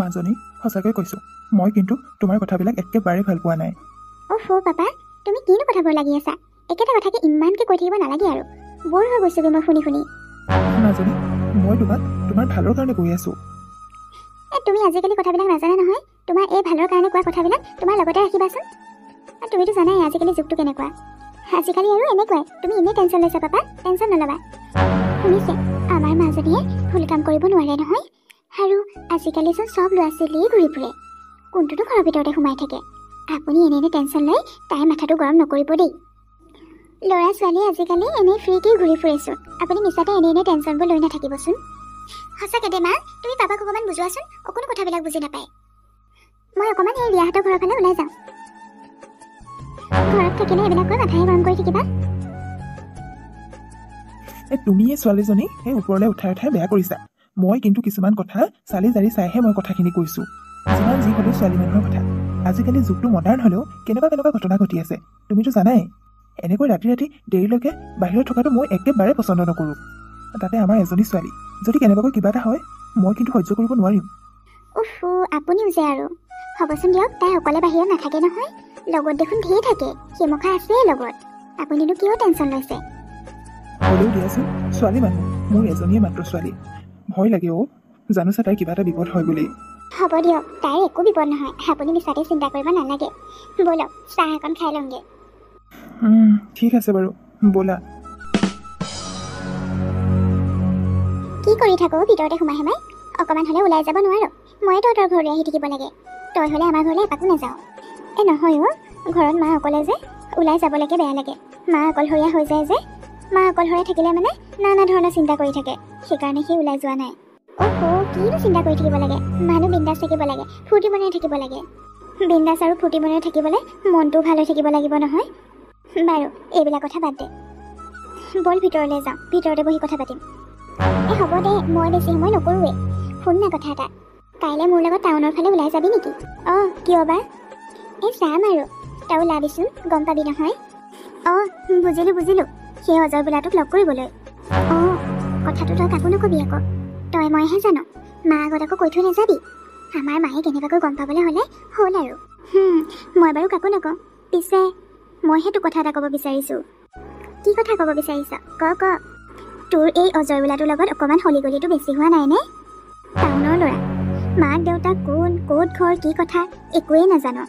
মাজনী সঁচাকৈ কৈছোঁ, মই কিন্তু তোমাৰ কথাবিলাক একেবাৰে ভাল পোৱা নাই। অহ পাপা, তুমি কিনো কথাবোৰ লাগি আছা? একেটা কথাকে ইমানকে কৈ থাকিব নালাগে আৰু। বৰ হৈ গৈছোগে মই শুনি শুনি। মাজনী, মই তোমাক তোমাৰ ভালৰ কাৰণে কৈ আছোঁ। তুমি আজিকালি কথাবিলাক নাজানা নহয়। তোমাৰ এই ভালৰ কাৰণে কোৱা কথাবিলাক তোমাৰ লগতে ৰাখিবাচোন। তুমিতো জানাই আজিকালি যুগটো কেনেকুৱা। আজিকালি আৰু এনেকুৱাই। তুমি এনেই টেনশ্যন লৈছা পাপা, টেনশ্যন নল'বা। শুনিছে, আমাৰ মাজনীয়ে ভুল কাম কৰিব নোৱাৰে নহয়। আৰু আজিকালিচোন চব ল'ৰা ছোৱালীয়ে ঘূৰি ফুৰে, কোনটোতো ঘৰৰ ভিতৰতে সোমাই থাকে। আপুনি এনে টেনশ্যন লৈ তাইৰ মাথাটো গৰম নকৰিব দেই। ল'ৰা ছোৱালী আজিকালি এনেই ফ্ৰীকৈ ঘূৰি ফুৰেচোন। আপুনি মিছাতে এনে টেনশ্যনবোৰ লৈ নাথাকিবচোন। সঁচাকে দে মা, তুমি পাপাক অকণমান বুজোৱাচোন, অকণো কথাবিলাক বুজি নাপায়। মই অকণমান সেই ৰিয়াহঁতৰ ঘৰৰ ফালে ওলাই যাওঁ। ঘৰত থাকিলে এইবিলাকৰ মাথাহে গৰম কৰি থাকিবা। তুমি এই ছোৱালীজনী সেই ওপৰলৈ উঠাই উঠাই বেয়া কৰিছা। মই কিন্তু কিছুমান কথা চালি জাৰি চাইহে মই কথাখিনি কৈছোঁ। যিমান যি হ'লেও ছোৱালী মানুহৰ কথা। আজিকালি যুগটো মডাৰ্ণ হ'লেও কেনেকুৱা ঘটনা ঘটি আছে তুমিতো জানাই। এনেকৈ ৰাতি ৰাতি দেৰিলৈকে বাহিৰত থকাটো মই একেবাৰে পচন্দ নকৰোঁ। তাতে আমাৰ এজনী ছোৱালী যদি কেনেবাকৈ কিবা এটা হয়, মই কিন্তু সহ্য কৰিব নোৱাৰিম। আপুনিও যে আৰু হ'বচোন দিয়ক, তাই অকলে বাহিৰত নাথাকে নহয়, লগত দেখোন ধেৰ থাকে, সেইমখা আছেই লগত। আপুনিনো কিয় টেনশ্যন লৈছে? হ'লেও দিয়াচোন, ছোৱালী মানুহ, মোৰ এজনীয়ে মাত্ৰ ছোৱালী। ভয় লাগে জানোচা তাইৰ কিবা এটা বিপদ হয় বুলি। হ'ব দিয়ক, তাইৰ একো বিপদ নহয়, আপুনি মিছাতে চিন্তা কৰিব নালাগে। ব'লক চাহ এখন খাই লওঁগে। ঠিক আছে বাৰু, ব'লা। কি কৰি থাকো ভিতৰতে সোমাই সোমাই? অকণমান হ'লে ওলাই যাব নোৱাৰো? ময়ে তহঁতৰ ঘৰলৈ আহি থাকিব লাগে। তই হ'লে আমাৰ ঘৰলৈ এপাকো নাযাওঁ। নহয় ঘৰত মা অকলে যে, ওলাই যাবলৈকে বেয়া লাগে। মা অকলশৰীয়া হৈ যায় যে, মা অকলশৰীয়া থাকিলে মানে নানা ধৰণৰ চিন্তা কৰি থাকে, সেইকাৰণে সি ওলাই যোৱা নাই। কিনো চিন্তা কৰি থাকিব লাগে? মানুহ বিন্দাছ থাকিব লাগে, ফূৰ্তি বনাই থাকিব লাগে। বিন্দাছ আৰু ফূৰ্তি বনাই থাকিবলৈ মনটোও ভাল হৈ থাকিব লাগিব নহয়। বাৰু এইবিলাক কথা বাদ দে, ব'ল ভিতৰলৈ যাওঁ, ভিতৰতে বহি কথা পাতিম। হ'ব দে, মই বেছি সময় নকৰোঁৱে। শুন না কথা এটা, কাইলৈ মোৰ লগত টাউনৰ ফালে ওলাই যাবি নেকি? কিয় বা? যাম আৰু, তই ওলাবিচোন, গম পাবি নহয়। বুজিলোঁ, সেই অজয় বোলাটোক লগ কৰিবলৈ। কথাটো তই কাকো নকবি আকৌ, তই মইহে জানো। মা আগত আকৌ কৈ থৈ নাযাবি। আমাৰ মায়ে কেনেবাকৈ গম পাবলৈ হ'লে হ'ল আৰু। মই বাৰু কাকো নকওঁ, পিছে মইহে তোক কথা এটা ক'ব বিচাৰিছোঁ। কি কথা ক'ব বিচাৰিছ? ক। তোৰ এই অজয় বোলাটোৰ লগত অকণমান হলিগলিটো বেছি হোৱা নাইনে? টাউনৰ ল'ৰা, মাক দেউতাক কোন, ক'ত ঘৰ, কি কথা একোৱেই নাজানো।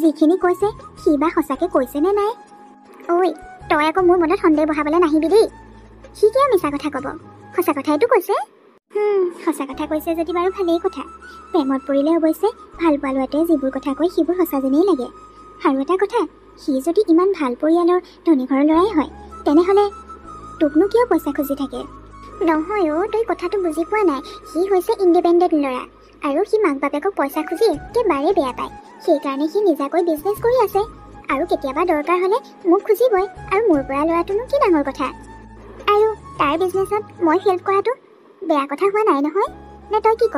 যিখিনি কৈছে সি বা সঁচাকৈ কৈছে নে নাই? তই আকৌ মোৰ মনত সন্দেহ বহাবলৈ নাহিবি দেই। সি কিয় মিছা কথা ক'ব? সঁচা কথাইতো কৈছে। সঁচা কথা কৈছে যদি বাৰু ভালেই কথা। প্ৰেমত পৰিলে অৱশ্যে ভাল পোৱা ল'ৰাটোৱে যিবোৰ কথা কয় সেইবোৰ সঁচা যেনেই লাগে। আৰু এটা কথা, সি যদি ইমান ভাল পৰিয়ালৰ ধনী ঘৰৰ ল'ৰাই হয়, তেনেহ'লে তোকনো কিয় পইচা খুজি থাকে? নহয় তই কথাটো বুজি পোৱা নাই। সি হৈছে ইণ্ডিপেণ্ডেণ্ট ল'ৰা, আৰু সি মাক বাপেকক পইচা খুজি একেবাৰে বেয়া পায়। সেইকাৰণে সি নিজাকৈ বিজনেছ কৰি আছে, আৰু কেতিয়াবা দৰকাৰ হ'লে মোক খুজিবই। আৰু মোৰ পৰা ল'ৰাটোনো কি ডাঙৰ কথা? আৰু তাৰ বিজনেছত মই হেল্প কৰাটো বেয়া কথা হোৱা নাই নহয়, নে তই কি ক?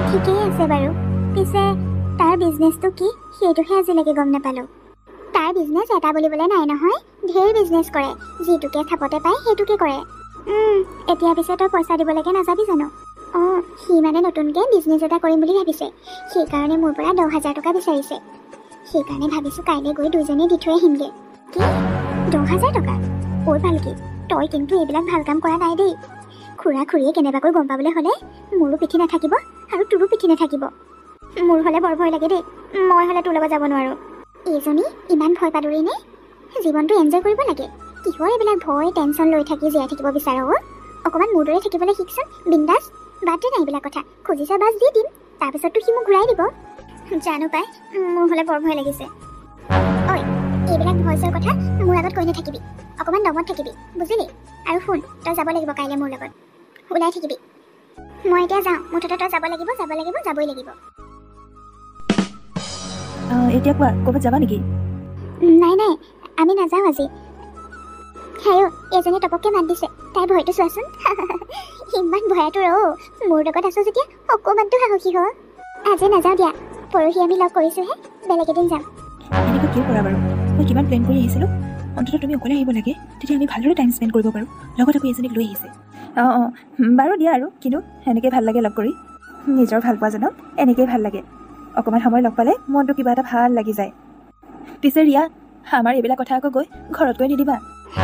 ঠিকেই আছে বাৰু, পিছে তাৰ বিজনেছটো কি সেইটোহে আজিলৈকে গম নাপালোঁ। তাৰ বিজনেছ এটা বুলিবলৈ নাই নহয়, ঢেৰ বিজনেছ কৰে, যিটোকে থাপতে পায় সেইটোকে কৰে। এতিয়া পিছে তই পইচা দিবলৈকে নাযাবি জানো? সি মানে নতুনকৈ বিজনেছ এটা কৰিম বুলি ভাবিছে, সেইকাৰণে মোৰ পৰা 10,000 টকা বিচাৰিছে। সেইকাৰণে ভাবিছোঁ কাইলৈ গৈ দুইজনে দি থৈ আহিমগৈ। কি 10,000 টকা? ভালকি, তই কিন্তু এইবিলাক ভাল কাম কৰা নাই দেই। খুৰা খুৰীয়ে কেনেবাকৈ গম পাবলৈ হ'লে মোৰো পিঠি নাথাকিব আৰু তোৰো পিঠি নাথাকিব। মোৰ হ'লে বৰ ভয় লাগে দেই, মই হ'লে তোৰ লগত যাব নোৱাৰোঁ। এইজনী ইমান ভয় পাদুৰি নে? জীৱনটো এনজয় কৰিব লাগে, কিহৰ এইবিলাক ভয় টেনশ্যন লৈ থাকি জীয়াই থাকিব বিচাৰ? অকণমান মোৰ দৰে থাকিবলৈ শিকচোন, বিন্দাছ। বাদ দে নাই এইবিলাক কথা, খুজিছা বাছ দি দিম, তাৰপিছততো সি মোক ঘূৰাই দিব। জানো পাই, মোৰ হ'লে বৰ ভয় লাগিছে। এইবিলাক ভয় চয় কথা মোৰ আগত কৈ নাথাকিবি, অকণমান দমত থাকিবি, বুজিলি? আৰু শুন, তই যাব লাগিব কাইলৈ মোৰ লগত, ওলাই থাকিবি। মই এতিয়া যাওঁ, মুঠতে তই যাব লাগিব, যাবই লাগিব। এতিয়া কোৱা, ক'ৰবাত যাবা নেকি? নাই আমি নাযাওঁ আজি। এজনী টপককৈ মাত দিছে, তাই ভয়টো চোৱাচোন। ইমান ভয়াতুৰ মোৰ লগত আছো যেতিয়া অকণমানটো সাহসী হ। আজি নাযাওঁ দিয়া, পৰহি আমি লগ কৰিছোঁহে, বেলেগ এদিন যাম। এনেকৈ কিয় কৰা বাৰু? মই কিমান প্লেন কৰি আহিছিলোঁ, অন্ততঃ তুমি অকলে আহিব লাগে, তেতিয়া আমি ভালদৰে টাইম স্পেণ্ড কৰিব পাৰোঁ। লগত আকৌ এজনীক লৈ আহিছে। বাৰু দিয়া আৰু, কিন্তু সেনেকৈ ভাল লাগে লগ কৰি। নিজৰ ভাল পোৱাজনক এনেকেই ভাল লাগে অকণমান সময় লগ পালে মনটো কিবা এটা ভাল লাগি যায় পিছে ৰিয়া আমাৰ এইবিলাক কথা আকৌ গৈ ঘৰত গৈ নিদিবা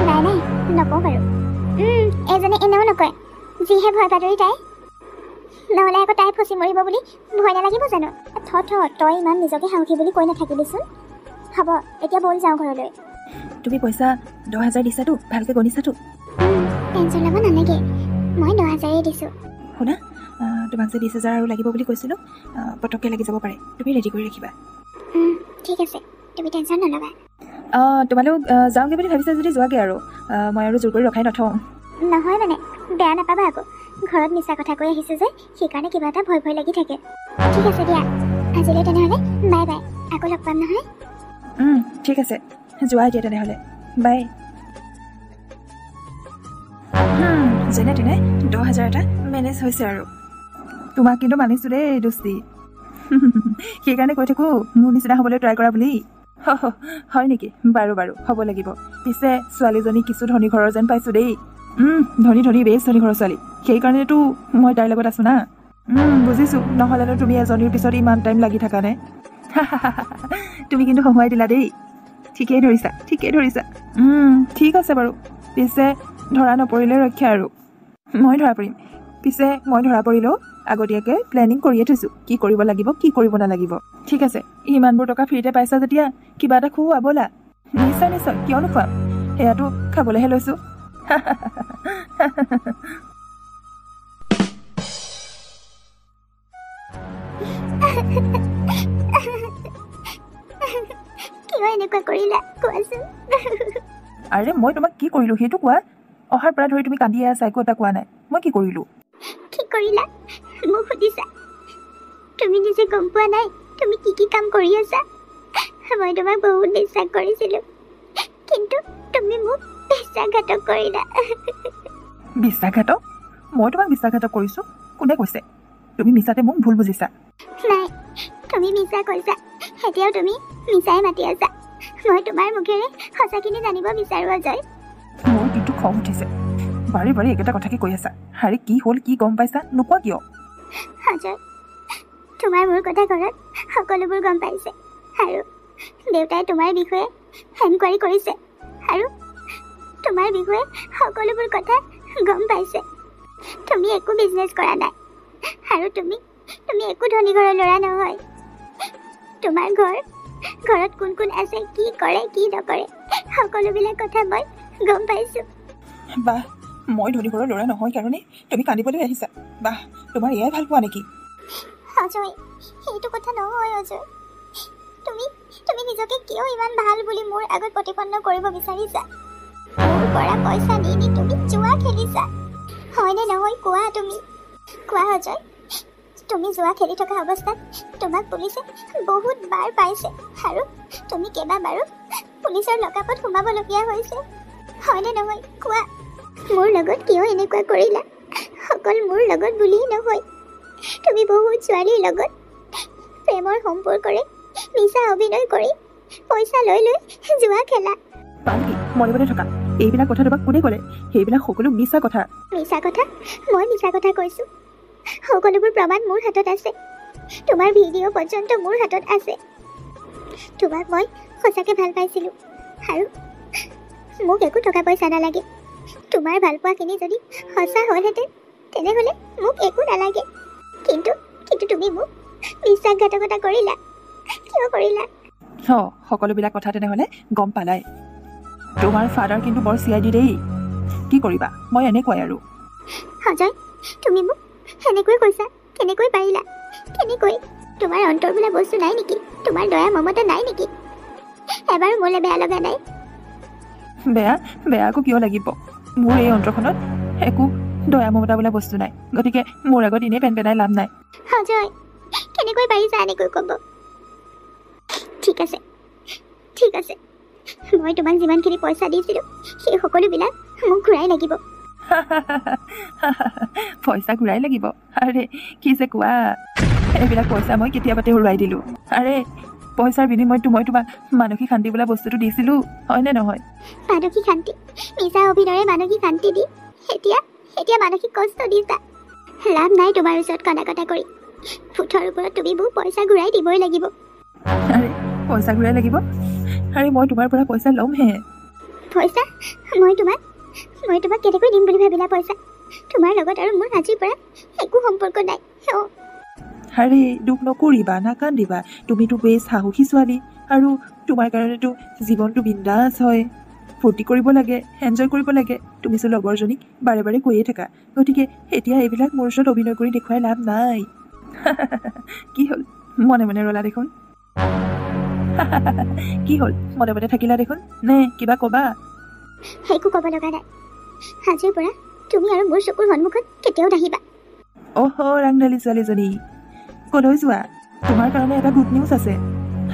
নাই নাই নকওঁ বাৰু এজনে এনেও নকয় যিহে ভয় পাদৰি তাই নহ'লে আকৌ তাই ফচি মৰিব বুলি ভয় নালাগিব জানো তই ইমান নিজকে সাহসী বুলি কৈ নাথাকিবিচোন হ'ব এতিয়া ব'ল যাওঁ ঘৰলৈ তুমি পইচা 10,000 দিছাতো ভালকৈ গণিছাতো টেনশ্যন ল'ব নালাগে মই 10,000 দিছোঁ শুনা তোমাক যে 20,000 আৰু লাগিব বুলি কৈছিলোঁ পটককৈ লাগি যাব পাৰে তুমি ৰেডি কৰি ৰাখিবা ঠিক আছে তুমি টেনশ্যন নল'বা তোমালোক যাওঁগৈ বুলি ভাবিছা যদি যোৱাগৈ আৰু মই আৰু জোৰ কৰি ৰখাই নথওঁ নহয় মানে বেয়া নাপাবা আকৌ ঘৰত মিছা কথা কৈ আহিছোঁ যে সেইকাৰণে কিবা এটা ভয় ভয় লাগি থাকে ঠিক আছে দিয়া আজিলৈ তেনেহ'লে বাই বাই আকৌ লগ পাম নহয় ঠিক আছে যোৱা এতিয়া তেনেহ'লে বাই যেনে তেনে 10,000 এটা মেনেজ হৈছে আৰু তোমাক কিন্তু মানিছোঁ দেই দোস্তি সেইকাৰণে কৈ থাকোঁ মোৰ নিচিনা হ'বলৈ ট্ৰাই কৰা বুলি হয় নেকি বাৰু হ'ব লাগিব পিছে ছোৱালীজনী কিছু ধনী ঘৰৰ যেন পাইছোঁ দেই ধনী বেছ ধনী ঘৰৰ ছোৱালী সেইকাৰণেতো মই তাইৰ লগত আছোঁ না বুজিছোঁ নহ'লেনো তুমি এজনীৰ পিছত ইমান টাইম লাগি থাকা নে তুমি কিন্তু হহুৱাই দিলা দেই ঠিকেই ধৰিছা ঠিক আছে বাৰু পিছে ধৰা নপৰিলে ৰক্ষা আৰু মই ধৰা পৰিম পিছে মই ধৰা পৰিলেও আগতীয়াকৈ প্লেনিং কৰিয়ে থৈছোঁ কি কৰিব লাগিব কি কৰিব নালাগিব ঠিক আছে ইমানবোৰ টকা ফ্ৰীতে পাইছা যেতিয়া কিবা এটা খুওৱা ব'লা নিশ্চয় কিয় নোখোৱাম সেয়াতো খাবলৈহে লৈছোঁ কিয় এনেকুৱা কৰিলা কোৱাচোন আৰে মই তোমাক কি কৰিলোঁ সেইটো কোৱা অহাৰ পৰা ধৰি তুমি কান্দিয়ে আছা একো এটা কোৱা নাই মই কি কৰিলোঁ কি কৰিলা মোক সুধিছা তুমি নিজে গম পোৱা নাই তুমি কি কাম কৰি আছা মই তোমাক বহুত বিশ্বাস কৰিছিলোঁ কিন্তু তুমি মোক বিশ্বাসঘাতক কৰিলা বিশ্বাসঘাতক মই তোমাক বিশ্বাসঘাতক কৰিছোঁ কোনে কৈছে তুমি মিছাতে মোক ভুল বুজিছা নাই তুমি মিছা কৈছা এতিয়াও তুমি মিছাই মাতি আছা মই তোমাৰ মুখেৰে সঁচাখিনি জানিব বিচাৰোঁ অজয় মোৰ কিন্তু খং উঠিছে বাৰে একেটা কথাকে কৈ আছা হাৰে কি হ'ল কি গম পাইছা নোকোৱা কিয় অজয় তোমাৰ মোৰ কথা ঘৰত সকলোবোৰ গম পাইছে আৰু দেউতাই তোমাৰ বিষয়ে এনকুৱাৰী কৰিছে আৰু তোমাৰ বিষয়ে সকলোবোৰ কথা গম পাইছে তুমি একো বিজনেছ কৰা নাই আৰু তুমি একো ধনী ঘৰৰ ল'ৰা নহয় তোমাৰ ঘৰত কোন আছে কি কৰে কি নকৰে সকলোবিলাক কথা মই গম পাইছোঁ বাহ মই ধনী ঘৰৰ ল'ৰা নহয় কাৰণে তুমি কান্দিবলৈ আহিছা বাহ তোমাৰ এয়াই ভাল পোৱা নেকি অজয় সেইটো কথা নহয় অজয় তুমি নিজকে কিয় ইমান ভাল বুলি মোৰ আগত প্ৰতিপন্ন কৰিব বিচাৰিছা মোৰ পৰা পইচা নি তুমি জুৱা খেলিছা হয়নে নহয় কোৱা তুমি কোৱা অজয় তুমি জুৱা খেলি থকা অৱস্থাত তোমাক পুলিচে বহুত বাৰ পাইছে আৰু তুমি কেইবাবাৰো পুলিচৰ লকআপত সোমাবলগীয়া হৈছে হয়নে নহয় কোৱা মোৰ লগত কিয় এনেকুৱা কৰিলা অকল মোৰ লগত বুলিয়েই নহয় তুমি বহুত ছোৱালীৰ লগত প্ৰেমৰ সম্পৰ্কৰে মিছা অভিনয় কৰি পইচা লৈ জুৱা খেলা পালকি মৰিবলৈ থকা এইবিলাক কথা তোমাক কোনে ক'লে সেইবিলাক সকলো মিছা কথা মই মিছা কথা কৈছোঁ সকলোবোৰ প্ৰমাণ মোৰ হাতত আছে তোমাৰ ভিডিঅ' পৰ্যন্ত মোৰ হাতত আছে তোমাক মই সঁচাকৈ ভাল পাইছিলোঁ আৰু মোক একো টকা পইচা নালাগে তোমাৰ ভাল পোৱাখিনি যদি সঁচা হ'লহেঁতেন তেনেহ'লে মোক একো নালাগে কিন্তু তুমি মোক বিশ্বাসঘাতকতা কৰিলা কিয় কৰিলা সকলোবিলাক কথা তেনেহ'লে গম পালাই তোমাৰ ফাদাৰ কিন্তু বৰ CID দেই কি কৰিবা মই এনেকুৱাই আৰু অজয় তুমি মোক সেনেকৈ কৈছা কেনেকৈ পাৰিলা কেনেকৈ তোমাৰ অন্তৰ বোলা বস্তু নাই নেকি তোমাৰ দয়া মমতা নাই নেকি এবাৰো মোলৈ বেয়া লগা নাই বেয়া আকৌ কিয় লাগিব মোৰ এই অন্তৰখনত একো দয়া মমতা বোলা বস্তু নাই গতিকে মোৰ আগত এনেই পেনপেনাই লাভ নাই অজয় কেনেকৈ পাৰিছা এনেকৈ ক'ব ঠিক আছে মই তোমাক যিমানখিনি পইচা দিছিলোঁ সেই সকলোবিলাক মোক ঘূৰাই লাগিব পইচা ঘূৰাই লাগিব আৰে কি যে কোৱা এইবিলাক পইচা মই কেতিয়াবাতে হেৰুৱাই দিলোঁ আৰে পইচাৰ বিনিময়তো মই তোমাক মানসিক শান্তি বোলা বস্তুটো দিছিলোঁ হয়নে নহয় মানসিক শান্তি মিছা অভিনয়ে মানসিক শান্তি দি এতিয়া মানসিক কষ্ট দিছা লাভ নাই তোমাৰ ওচৰত কণা কটা কৰি ফুটৰ ওপৰত তুমি মোক পইচা ঘূৰাই দিবই লাগিব। আৰে পইচা ঘূৰাই লাগিব? আৰে মই তোমাৰ পৰা পইচা ল'মহে। পইচা? মই তোমাক কেনেকৈ দিম বুলি ভাবিলা পইচা? তোমাৰ লগত আৰু মোৰ আজিৰ পৰা একো সম্পৰ্ক নাই। আৰে দুখ নকৰিবা, নাকান্দিবা। তুমিতো বেছ সাহসী ছোৱালী, আৰু তোমাৰ কাৰণেতো জীৱনটো বিন্দাছ হয়। ফূৰ্তি কৰিব লাগে, এনজয় কৰিব লাগে। তুমি চোন লগৰজনীক বাৰে বাৰে কৈয়ে থাকা। গতিকে এতিয়া এইবিলাক মোৰ ওচৰত অভিনয় কৰি দেখুৱাই লাভ নাই। কি হ'ল মনে মনে ৰলা দেখোন? কি হ'ল মনে মনে থাকিলা দেখোন? নে কিবা ক'বা? একো ক'ব লগা নাই। আজিৰ পৰা তুমি আৰু মোৰ চকুৰ সন্মুখত কেতিয়াও নাহিবা। অহ ৰাংঢালী ছোৱালীজনী, ক'লৈ যোৱা? তোমাৰ কাৰণে এটা গুড নিউজ আছে।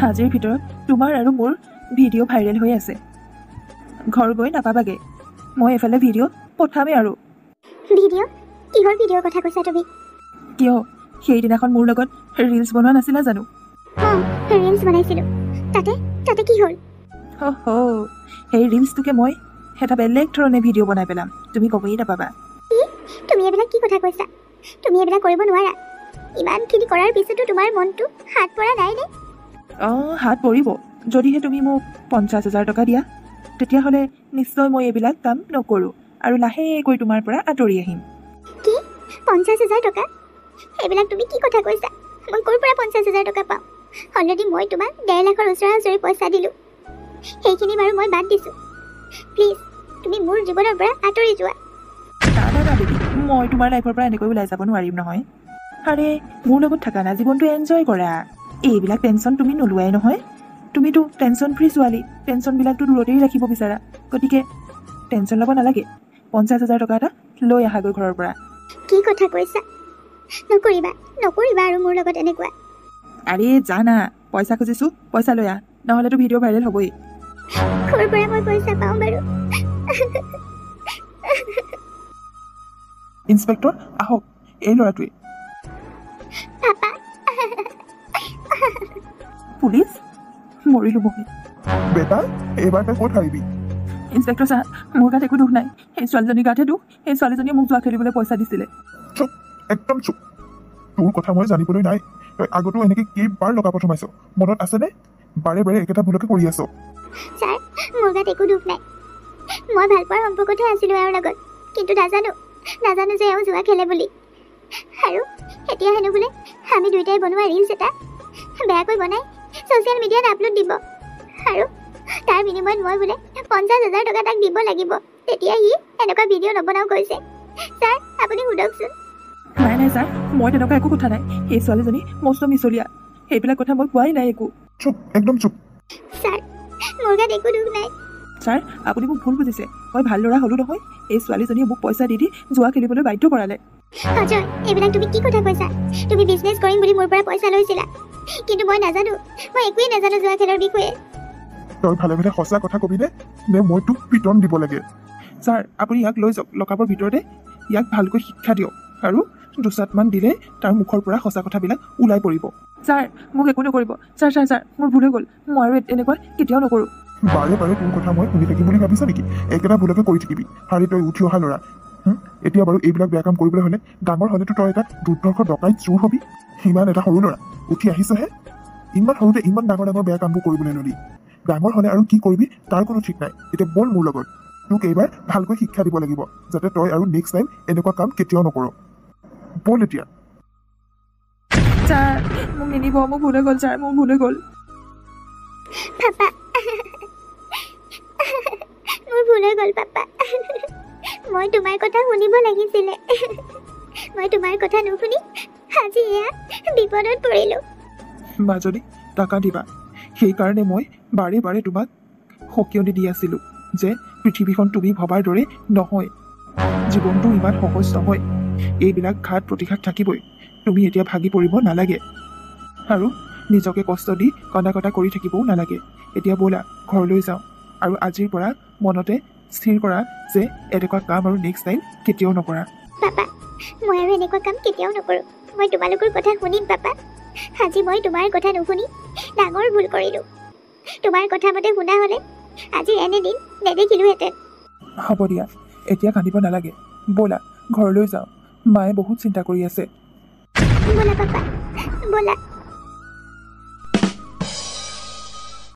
আজিৰ ভিতৰত তোমাৰ আৰু মোৰ ভিডিঅ' ভাইৰেল হৈ আছে। ঘৰ গৈ নাপাবাগে, মই এফালে ভিডিঅ' পঠামেই আৰু। ভিডিঅ'? কিহৰ ভিডিঅ'ৰ কথা কৈছা তুমি? কিয়, সেইদিনাখন মোৰ লগত ৰিলছ বনোৱা নাছিলা জানো? ৰিলছ বনাইছিলোঁ। তাতে কি হ'ল? সেই ৰিলছটোকে মই এটা বেলেগ ধৰণে ভিডিঅ' বনাই পেলাম, তুমি গমেই নাপাবা। তুমি এইবিলাক কি কথা কৈছা? তুমি এইবিলাক কৰিব নোৱাৰা। ইমানখিনি কৰাৰ পিছতো তোমাৰ মনটো হাত পৰা নাই নে? হাত পৰিব, যদিহে তুমি মোক 50,000 টকা দিয়া। তেতিয়াহ'লে নিশ্চয় মই এইবিলাক কাম নকৰোঁ আৰু লাহেকৈ তোমাৰ পৰা আঁতৰি আহিম। কি 50,000 টকা? এইবিলাক তুমি কি কথা কৈছা? মই ক'ৰ পৰা 50,000 টকা পাওঁ? অলৰেডি মই তোমাক 1.5 লাখৰ ওচৰা-ওচৰি পইচা দিলোঁ। সেইখিনি বাৰু মই বাদ দিছোঁ। প্লিজ তুমি মোৰ জীৱনৰ পৰা আঁতৰি যোৱা। না বেবী, মই তোমাৰ লাইফৰ পৰা এনেকৈ ওলাই যাব নোৱাৰিম নহয়। আৰে মোৰ লগত থাকা না, জীৱনটো এনজয় কৰা। এইবিলাক টেনশ্যন তুমি নোলোৱাই নহয়। তুমিতো টেনশ্যন ফ্ৰী ছোৱালী, টেনশ্যনবিলাকতো দূৰতেই ৰাখিব বিচাৰা। গতিকে টেনশ্যন ল'ব নালাগে। 50,000 টকা এটা লৈ আহাগৈ ঘৰৰ পৰা। কি কথা কৈছা? নকৰিবা আৰু মোৰ লগত এনেকুৱা। আৰে জানা, পইচা খুজিছোঁ, পইচা লৈ আহ, নহ'লেতো ভিডিঅ' ভাইৰেল হ'বই। ক'ৰ পৰা মই পইচা পাওঁ বাৰু? ইন্সপেক্টৰ আহক, এই ল'ৰাটোৱে। পাপা। পুলিচ? মৰিলোঁ মই। বেটা, এইবাৰ তই ক'ত হাৰিবি? ইন্সপেক্টৰ ছাৰ, মোৰ গাত একো দুখ নাই। সেই ছোৱালীজনীৰ গাতহে দুখ। সেই ছোৱালীজনীয়ে মোক যোৱা খেলিবলৈ পইচা দিছিলে। চুপ, একদম চুপ। তোৰ কথা মই জানিবলৈ নাই। তই আগতো এনেকৈ কেইবাৰ লগা প্ৰথমাইছ, মনত আছেনে? বাৰে বাৰে একেটা ভুলকে কৰি আছ। ছাৰ, মোৰ গাত একো দুখ নাই। মই ভাল পোৱাৰ সম্পৰ্কতহে আছিলোঁ এওঁৰ লগত, কিন্তু নাজানো যে এওঁ যোৱা খেলে বুলি। আৰু এতিয়া হেনো বোলে আমি দুয়োটাই বনোৱা ৰিলছ এটা বেয়াকৈ বনাই ছ'চিয়েল মিডিয়াত আপলোড দিব, আৰু তাৰ বিনিময়ত মই বোলে 50,000 টকা তাক দিব লাগিব। তেতিয়া সি এনেকুৱা ভিডিঅ' নবনাও কৈছে। ছাৰ, আপুনি সোধকচোন। নাই ছাৰ, মই তেনেকুৱা একো কথা নাই। সেই ছোৱালীজনী মস্ত মিছলীয়া। সেইবিলাক কথা মই কোৱাই নাই একো। চুপ, একদম চুপ। ছাৰ, মোৰ গাত একো দুখ নাই। ছাৰ, আপুনি মোক ভুল বুজিছে। মই ভাল ল'ৰা হ'লো নহয়। এই ছোৱালীজনীয়ে মোক পইচা দি যোৱা খেলিবলৈ বাধ্য কৰালে। অজয়, এইবিলাক তুমি কি কথা কৈছা? তুমি বিজনেছ কৰিম বুলি মোৰ পৰা পইচা লৈছিলা, কিন্তু মই নাজানো। মই একোৱেই নাজানো যোৱা খেলৰ বিষয়ে। তই ভালে ভালে সঁচা কথা কবিনে, নে মই তোক পিটন দিব লাগে? ছাৰ, আপুনি ইয়াক লৈ যাওক, লকআপৰ ভিতৰতে ইয়াক ভালকৈ শিক্ষা দিয়ক, আৰু দুচাটমান দিলে তাৰ মুখৰ পৰা সঁচা কথাবিলাক ওলাই পৰিব। ছাৰ, মোক একো নকৰিব। ছাৰ, মোৰ ভুল হৈ গ'ল। মই আৰু এনেকুৱা কেতিয়াও নকৰোঁ। বাৰে বাৰে তোৰ কথা মই শুনি থাকিম বুলি ভাবিছ নেকি? একেটা ভুলকে কৰি থাকিবি। হাৰি তই উঠি অহা ল'ৰা। এতিয়া বাৰু এইবিলাক বেয়া কাম কৰিবলৈ হ'লে ডাঙৰ হ'লেতো তই এটা দুৰ্ধৰ্ষ ডকাইত চোৰ হবি। ইমান এটা সৰু ল'ৰা, উঠি আহিছহে। ইমান সৰুতে ইমান ডাঙৰ বেয়া কামবোৰ কৰিবলৈ ল'লি। ডাঙৰ হ'লে আৰু কি কৰিবি তাৰ কোনো ঠিক নাই। এতিয়া বল মোৰ লগত, তোক এইবাৰ ভালকৈ শিক্ষা দিব লাগিব, যাতে তই আৰু নেক্সট টাইম এনেকুৱা কাম কেতিয়াও নকৰ। বল এতিয়া। ছাৰ, মোক নিনিব, মোৰ ভুল হৈ গ'ল। ছাৰ, মোৰ ভুল হৈ গ'ল। পাপা, মোৰ ভুল হৈ গ'ল পাপা। মই তোমাৰ কথা শুনিব লাগিছিলে। মই তোমাৰ কথা নুশুনি আজি এয়া বিপদত পৰিলোঁ। মাজনী, টাকা দিবা। সেইকাৰণে মই বাৰে বাৰে তোমাক সকিয়নি দি আছিলোঁ যে পৃথিৱীখন তুমি ভবাৰ দৰে নহয়। জীৱনটো ইমান সহজ নহয়। এইবিলাক ঘাত প্ৰতিঘাত থাকিবই। তুমি এতিয়া ভাগি পৰিব নালাগে, আৰু নিজকে কষ্ট দি কন্দা কটা কৰি থাকিবও নালাগে। এতিয়া ব'লা ঘৰলৈ যাওঁ, আৰু আজিৰ পৰা মনতে স্থিৰ কৰা যে এনেকুৱা কাম আৰু নেক্সট টাইম কেতিয়াও নকৰা। পাপা, মই আৰু এনেকুৱা কাম কেতিয়াও নকৰোঁ। মই তোমালোকৰ কথা শুনিম পাপা। আজি মই তোমাৰ কথা নুশুনি ডাঙৰ ভুল কৰিলোঁ। তোমাৰ কথা মতে শুনা হ'লে আজি এনে দিন নেদেখিলোহেঁতেন। হ'ব দিয়া, এতিয়া কান্দিব নালাগে। ব'লা ঘৰলৈ যাওঁ, মায়ে বহুত চিন্তা কৰি আছে। ব'লা পাপা ব'লা